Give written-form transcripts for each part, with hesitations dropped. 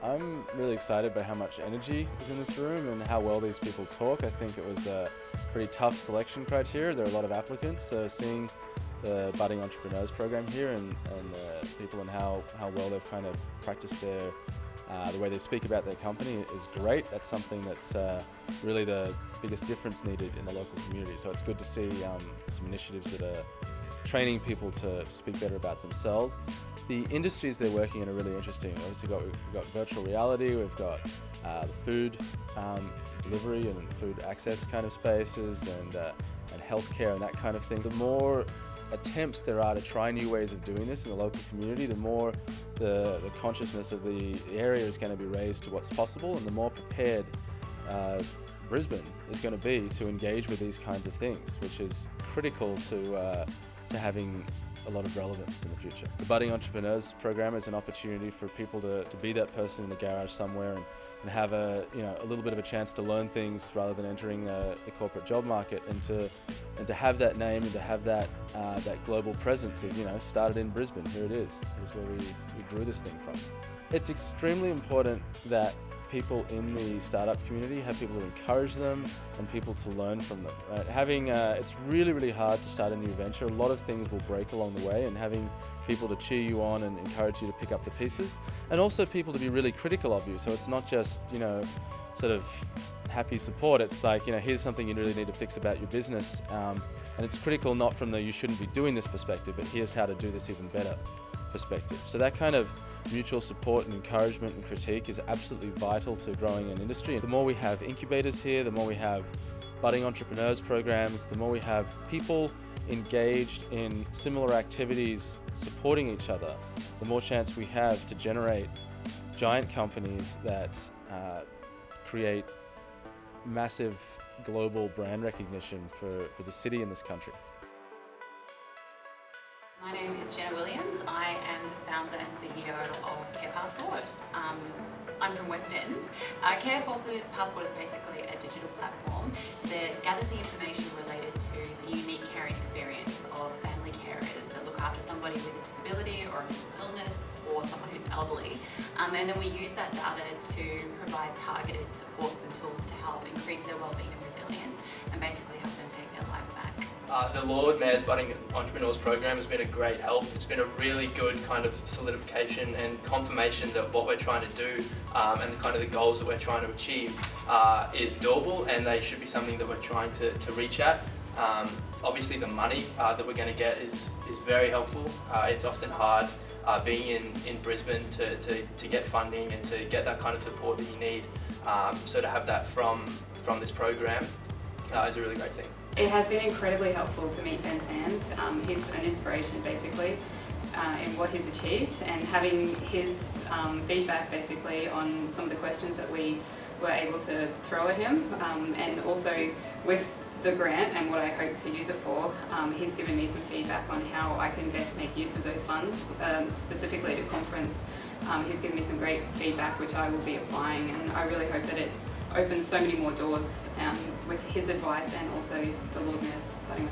I'm really excited by how much energy is in this room and how well these people talk. I think it was a pretty tough selection criteria. There are a lot of applicants, so seeing the Budding Entrepreneurs program here and people and how well they've kind of practiced the way they speak about their company is great. That's something that's really the biggest difference needed in the local community. So it's good to see some initiatives that are training people to speak better about themselves. The industries they're working in are really interesting. Obviously we've got virtual reality, we've got the food delivery and food access kind of spaces and healthcare and that kind of thing. The more attempts there are to try new ways of doing this in the local community, the more the consciousness of the area is going to be raised to what's possible, and the more prepared Brisbane is going to be to engage with these kinds of things, which is critical to having a lot of relevance in the future. The Budding Entrepreneurs program is an opportunity for people to be that person in a garage somewhere and have a little bit of a chance to learn things rather than entering the corporate job market, and to have that name and to have that global presence of started in Brisbane. Here it is. Here's where we grew this thing from. It's extremely important that people in the startup community have people to encourage them and people to learn from them. Right? It's really hard to start a new venture. A lot of things will break along the way, and having people to cheer you on and encourage you to pick up the pieces, and also people to be really critical of you. So it's not just sort of happy support. It's like here's something you really need to fix about your business, and it's critical not from the you shouldn't be doing this perspective, but here's how to do this even better perspective. So that kind of mutual support and encouragement and critique is absolutely vital to growing an industry. The more we have incubators here, the more we have budding entrepreneurs programs, the more we have people engaged in similar activities supporting each other, the more chance we have to generate giant companies that create massive global brand recognition for the city and this country. My name is Jenna Williams. I am the founder and CEO of CAREPASSPORT. I'm from West End. CAREPASSPORT is basically a digital platform that gathers the information related to the unique caring experience of family carers that look after somebody with a disability or a mental illness or someone who's elderly. And then we use that data to provide targeted supports and tools to help increase their wellbeing and resilience and basically help them take their lives back. The Lord Mayor's Budding Entrepreneurs program has been a great help. It's been a really good kind of solidification and confirmation that what we're trying to do and the kind of the goals that we're trying to achieve is doable, and they should be something that we're trying to reach at. Obviously the money that we're going to get is very helpful. It's often hard being in Brisbane to get funding and to get that kind of support that you need. So to have that from this program is a really great thing. It has been incredibly helpful to meet Ben Sands. He's an inspiration basically in what he's achieved, and having his feedback basically on some of the questions that we were able to throw at him, and also with the grant and what I hope to use it for, he's given me some feedback on how I can best make use of those funds, specifically to conference. He's given me some great feedback which I will be applying, and I really hope that it opens so many more doors with his advice and also the Lord Mayor's Budding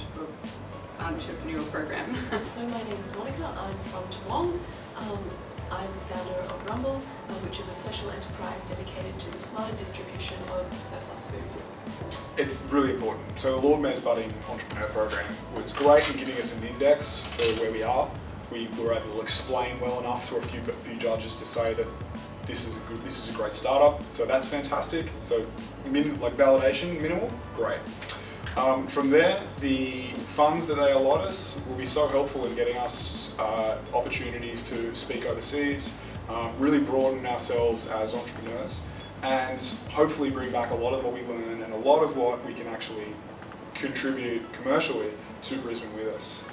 Entrepreneurial Program. So my name is Monica, I'm from Geelong. I'm the founder of RUMBL, which is a social enterprise dedicated to the smarter distribution of surplus food. It's really important. So the Lord Mayor's Budding Entrepreneur Program was great in giving us an index for where we are. We were able to explain well enough to a few judges to say that this is a great startup, so that's fantastic. So validation, minimal, great. From there, the funds that they allot us will be so helpful in getting us opportunities to speak overseas, really broaden ourselves as entrepreneurs, and hopefully bring back a lot of what we learn and a lot of what we can actually contribute commercially to Brisbane with us.